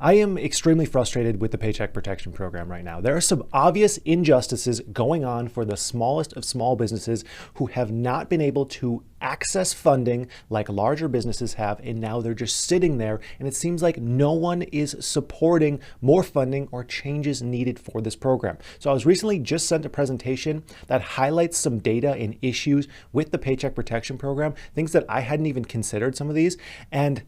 I am extremely frustrated with the Paycheck Protection Program right now. There are some obvious injustices going on for the smallest of small businesses who have not been able to access funding like larger businesses have, and now they're just sitting there, and it seems like no one is supporting more funding or changes needed for this program. So I was recently just sent a presentation that highlights some data and issues with the Paycheck Protection Program, things that I hadn't even considered, some of these, and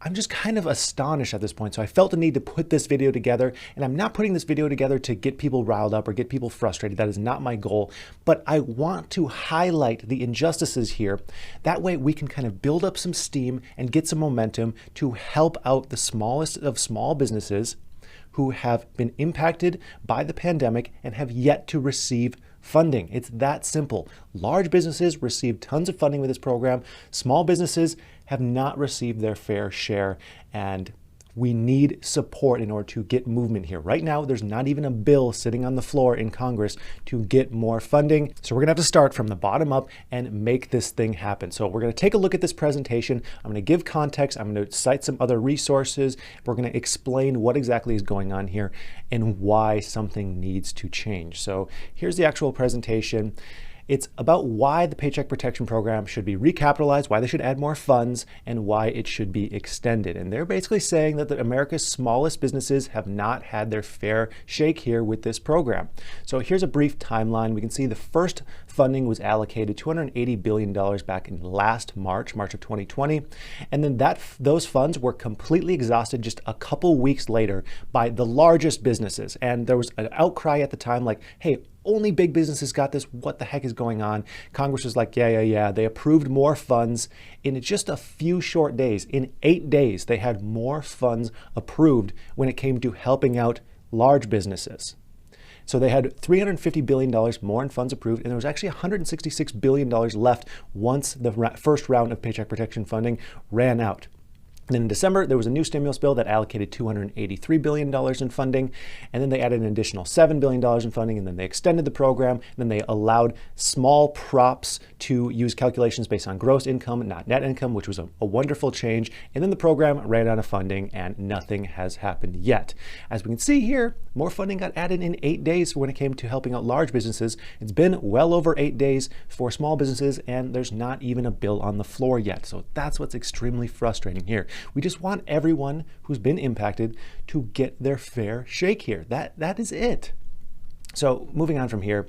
I'm just kind of astonished at this point. So I felt the need to put this video together, and I'm not putting this video together to get people riled up or get people frustrated. That is not my goal, but I want to highlight the injustices here. That way we can kind of build up some steam and get some momentum to help out the smallest of small businesses who have been impacted by the pandemic and have yet to receive funding. It's that simple. Large businesses receive tons of funding with this program. Small businesses have not received their fair share, and we need support in order to get movement here. Right now, there's not even a bill sitting on the floor in Congress to get more funding. So we're gonna have to start from the bottom up and make this thing happen. So we're gonna take a look at this presentation. I'm gonna give context. I'm gonna cite some other resources. We're gonna explain what exactly is going on here and why something needs to change. So here's the actual presentation. It's about why the Paycheck Protection Program should be recapitalized, why they should add more funds, and why it should be extended. And they're basically saying that America's smallest businesses have not had their fair shake here with this program. So here's a brief timeline. We can see the first funding was allocated $280 billion back in last March of 2020. And then those funds were completely exhausted just a couple weeks later by the largest businesses. And there was an outcry at the time like, hey, only big businesses got this. What the heck is going on? Congress was like, yeah. They approved more funds in just a few short days. In 8 days, they had more funds approved when it came to helping out large businesses. So they had $350 billion more in funds approved, and there was actually $166 billion left once the first round of Paycheck Protection funding ran out. Then in December, there was a new stimulus bill that allocated $283 billion in funding, and then they added an additional $7 billion in funding, and then they extended the program, and then they allowed small props to use calculations based on gross income, not net income, which was a wonderful change. And then the program ran out of funding, and nothing has happened yet. As we can see here, more funding got added in 8 days when it came to helping out large businesses. It's been well over 8 days for small businesses, and there's not even a bill on the floor yet. So that's what's extremely frustrating here. We just want everyone who's been impacted to get their fair shake here. That is it. So moving on from here,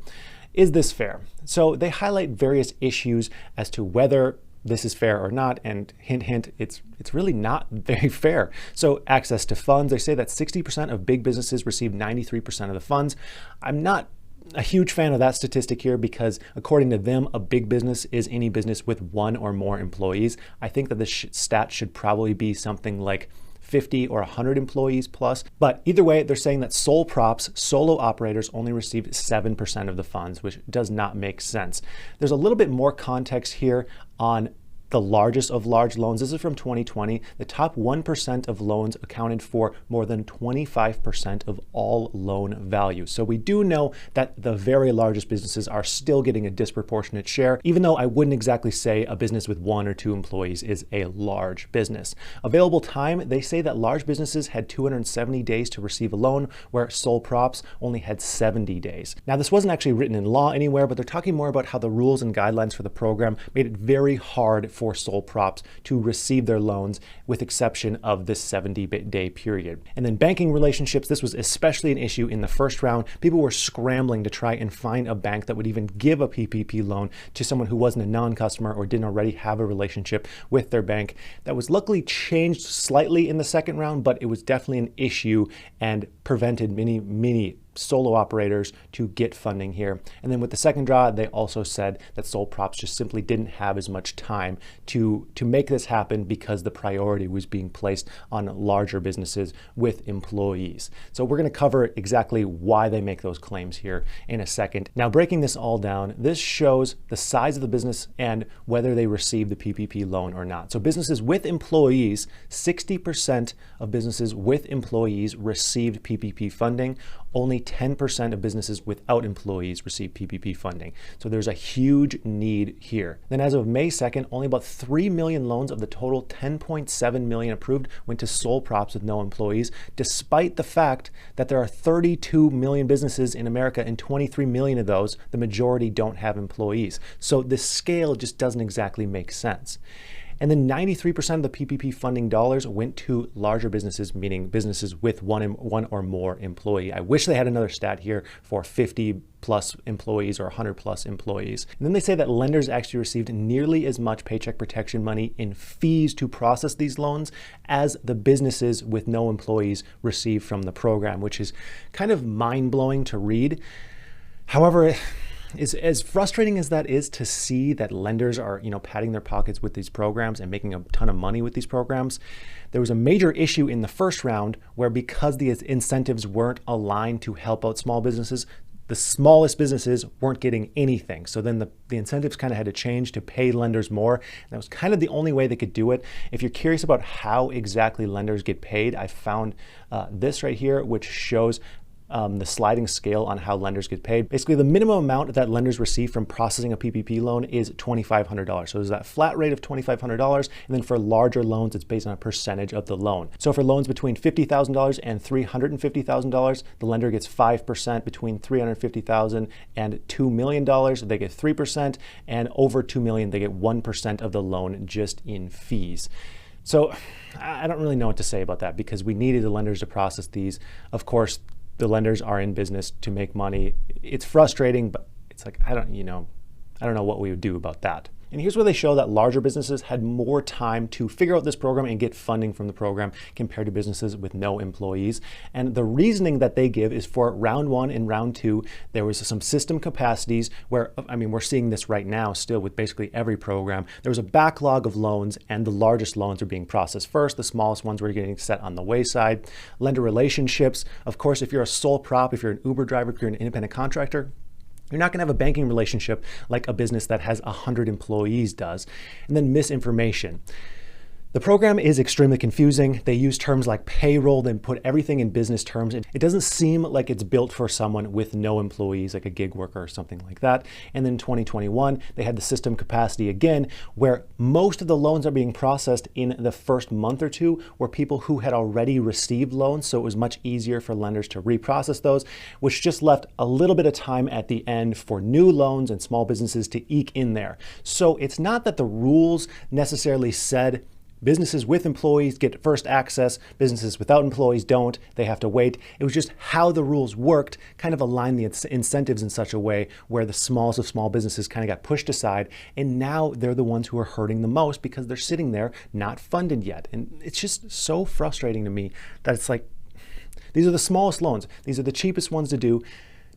is this fair? So they highlight various issues as to whether this is fair or not, and hint, hint, it's really not very fair. So access to funds, they say that 60% of big businesses receive 93% of the funds. I'm not a huge fan of that statistic here because according to them, a big business is any business with 1 or more employees. I think that this stat should probably be something like 50 or 100 employees plus. But either way, they're saying that sole props, solo operators only received 7% of the funds, which does not make sense. There's a little bit more context here on the largest of large loans. This is from 2020. The top 1% of loans accounted for more than 25% of all loan value. So we do know that the very largest businesses are still getting a disproportionate share, even though I wouldn't exactly say a business with 1 or 2 employees is a large business. Available time, they say that large businesses had 270 days to receive a loan, where sole props only had 70 days. Now, this wasn't actually written in law anywhere, but they're talking more about how the rules and guidelines for the program made it very hard for sole props to receive their loans, with exception of this 70-day period. And then banking relationships, this was especially an issue in the first round. People were scrambling to try and find a bank that would even give a PPP loan to someone who wasn't a non-customer or didn't already have a relationship with their bank. That was luckily changed slightly in the second round, but it was definitely an issue and prevented many solo operators to get funding here. And then with the second draw, they also said that sole props just simply didn't have as much time to make this happen because the priority was being placed on larger businesses with employees. So we're going to cover exactly why they make those claims here in a second. Now, breaking this all down, this shows the size of the business and whether they receive the PPP loan or not. So businesses with employees, 60% of businesses with employees received PPP funding. Only 10% of businesses without employees receive PPP funding. So there's a huge need here. Then as of May 2nd, only about 3 million loans of the total 10.7 million approved went to sole props with no employees, despite the fact that there are 32 million businesses in America and 23 million of those, the majority don't have employees. So this scale just doesn't exactly make sense. And then 93% of the PPP funding dollars went to larger businesses, meaning businesses with one or more employee. I wish they had another stat here for 50 plus employees or 100 plus employees. And then they say that lenders actually received nearly as much Paycheck Protection money in fees to process these loans as the businesses with no employees received from the program, which is kind of mind-blowing to read. However, as frustrating as that is to see that lenders are, padding their pockets with these programs and making a ton of money with these programs, there was a major issue in the first round where, because the incentives weren't aligned to help out small businesses, the smallest businesses weren't getting anything. So then the incentives kind of had to change to pay lenders more. And that was kind of the only way they could do it. If you're curious about how exactly lenders get paid, I found this right here, which shows the sliding scale on how lenders get paid. Basically, the minimum amount that lenders receive from processing a PPP loan is $2,500. So there's that flat rate of $2,500. And then for larger loans, it's based on a percentage of the loan. So for loans between $50,000 and $350,000, the lender gets 5%. Between $350,000 and $2 million, they get 3%. And over $2 million, they get 1% of the loan just in fees. So I don't really know what to say about that, because we needed the lenders to process these. Of course, the lenders are in business to make money. It's frustrating, but it's like, I don't know what we would do about that. And here's where they show that larger businesses had more time to figure out this program and get funding from the program compared to businesses with no employees. And the reasoning that they give is for round one and round two, there was some system capacities where, we're seeing this right now still with basically every program. There was a backlog of loans, and the largest loans are being processed first. The smallest ones were getting set on the wayside. Lender relationships. Of course, if you're a sole prop, if you're an Uber driver, if you're an independent contractor, you're not going to have a banking relationship like a business that has 100 employees does. And then misinformation. The program is extremely confusing. They use terms like payroll, then put everything in business terms. It doesn't seem like it's built for someone with no employees, like a gig worker or something like that. And then in 2021, they had the system capacity again, where most of the loans are being processed in the first month or two were people who had already received loans. So it was much easier for lenders to reprocess those, which just left a little bit of time at the end for new loans and small businesses to eke in there. So it's not that the rules necessarily said businesses with employees get first access, businesses without employees don't, they have to wait. It was just how the rules worked, kind of aligned the incentives in such a way where the smallest of small businesses kind of got pushed aside, and now they're the ones who are hurting the most because they're sitting there not funded yet. And it's just so frustrating to me that it's like, these are the smallest loans, these are the cheapest ones to do.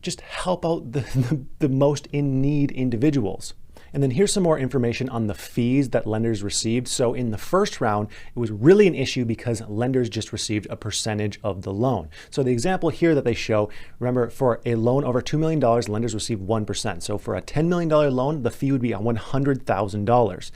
Just help out the most in need individuals. And then here's some more information on the fees that lenders received. So in the first round, it was really an issue because lenders just received a percentage of the loan. So the example here that they show, remember, for a loan over $2 million, lenders received 1%. So for a $10 million loan, the fee would be $100,000.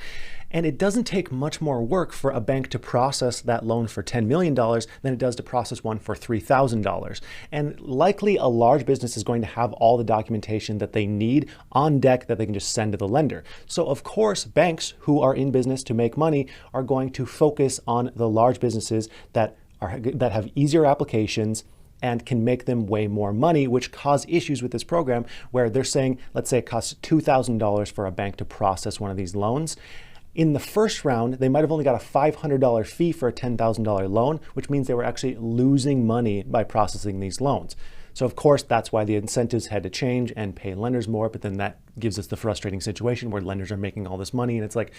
And it doesn't take much more work for a bank to process that loan for $10 million than it does to process one for $3,000. And likely a large business is going to have all the documentation that they need on deck that they can just send to the lender. So of course, banks who are in business to make money are going to focus on the large businesses that have easier applications and can make them way more money, which cause issues with this program where they're saying, let's say it costs $2,000 for a bank to process one of these loans. In the first round, they might have only got a $500 fee for a $10,000 loan, which means they were actually losing money by processing these loans. So of course, that's why the incentives had to change and pay lenders more, but then that gives us the frustrating situation where lenders are making all this money, and it's like,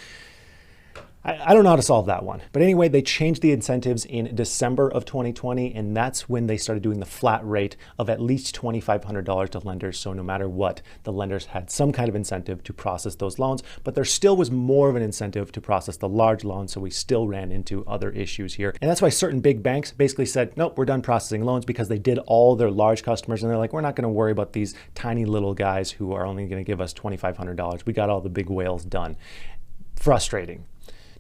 I don't know how to solve that one. But anyway, they changed the incentives in December of 2020, and that's when they started doing the flat rate of at least $2,500 to lenders. So no matter what, the lenders had some kind of incentive to process those loans, but there still was more of an incentive to process the large loans. So we still ran into other issues here. And that's why certain big banks basically said, nope, we're done processing loans, because they did all their large customers. And they're like, we're not going to worry about these tiny little guys who are only going to give us $2,500. We got all the big whales done. Frustrating.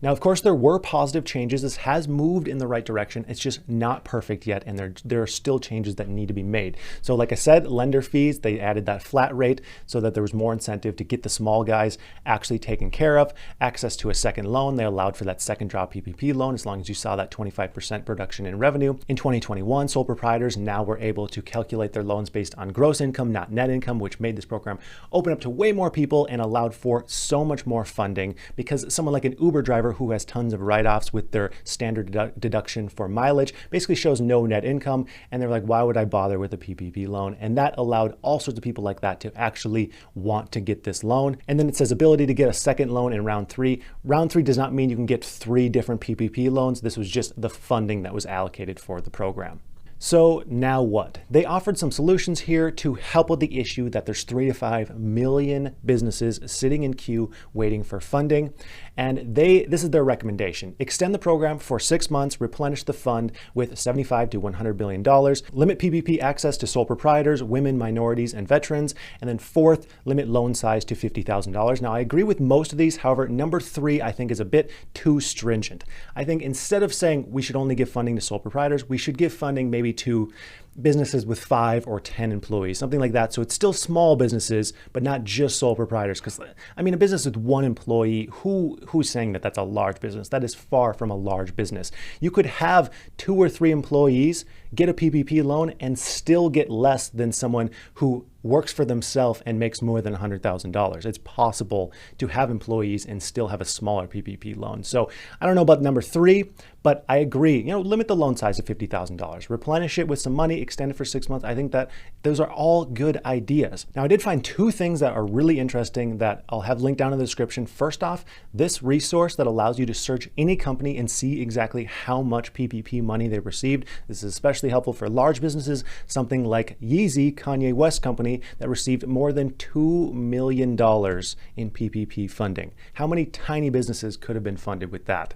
Now, of course, there were positive changes. This has moved in the right direction. It's just not perfect yet, and there are still changes that need to be made. So like I said, lender fees, they added that flat rate so that there was more incentive to get the small guys actually taken care of. Access to a second loan, they allowed for that second draw PPP loan as long as you saw that 25% reduction in revenue. In 2021, sole proprietors now were able to calculate their loans based on gross income, not net income, which made this program open up to way more people and allowed for so much more funding, because someone like an Uber driver who has tons of write-offs with their standard deduction for mileage basically shows no net income, and they're like, why would I bother with a PPP loan? And that allowed all sorts of people like that to actually want to get this loan. And then it says ability to get a second loan in round 3. Round 3 does not mean you can get 3 different PPP loans. This was just the funding that was allocated for the program. So now what? They offered some solutions here to help with the issue that there's 3 to 5 million businesses sitting in queue waiting for funding. And this is their recommendation. Extend the program for 6 months, replenish the fund with $75 to $100 billion, limit PPP access to sole proprietors, women, minorities, and veterans. And then fourth, limit loan size to $50,000. Now, I agree with most of these. However, number 3, I think, is a bit too stringent. I think instead of saying we should only give funding to sole proprietors, we should give funding maybe to businesses with 5 or 10 employees, something like that. So it's still small businesses, but not just sole proprietors. Because I mean, a business with 1 employee, who's saying that that's a large business? That is far from a large business. You could have 2 or 3 employees, get a PPP loan, and still get less than someone who works for themselves and makes more than $100,000. It's possible to have employees and still have a smaller PPP loan. So I don't know about number 3, but I agree. Limit the loan size to $50,000, replenish it with some money, extend it for 6 months. I think that those are all good ideas. Now, I did find 2 things that are really interesting that I'll have linked down in the description. First off, this resource that allows you to search any company and see exactly how much PPP money they received. This is especially helpful for large businesses, something like Yeezy, Kanye West company, that received more than $2 million in PPP funding. How many tiny businesses could have been funded with that?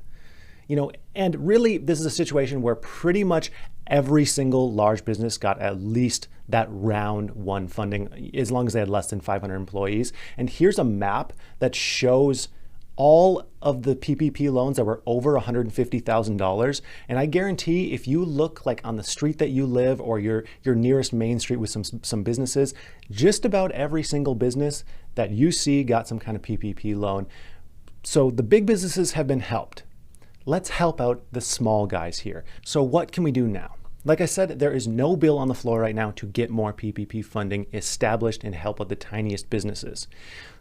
And really, this is a situation where pretty much every single large business got at least that round 1 funding, as long as they had less than 500 employees. And here's a map that shows all of the PPP loans that were over $150,000. And I guarantee if you look like on the street that you live or your nearest main street with some businesses, just about every single business that you see got some kind of PPP loan. So the big businesses have been helped. Let's help out the small guys here. So what can we do now? Like I said, there is no bill on the floor right now to get more PPP funding established and help out the tiniest businesses.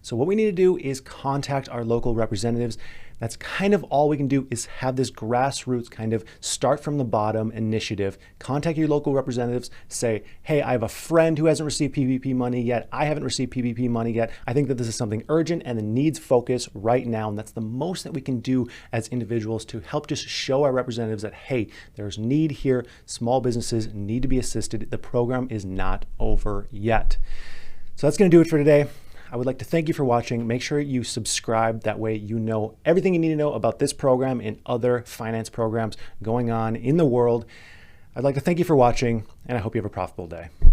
So what we need to do is contact our local representatives. That's kind of all we can do, is have this grassroots kind of start from the bottom initiative. Contact your local representatives, say, hey, I have a friend who hasn't received PPP money yet. I haven't received PPP money yet. I think that this is something urgent and it needs focus right now. And that's the most that we can do as individuals to help just show our representatives that, hey, there's need here. Small businesses need to be assisted. The program is not over yet. So that's going to do it for today. I would like to thank you for watching. Make sure you subscribe. That way you know everything you need to know about this program and other finance programs going on in the world. I'd like to thank you for watching, and I hope you have a profitable day.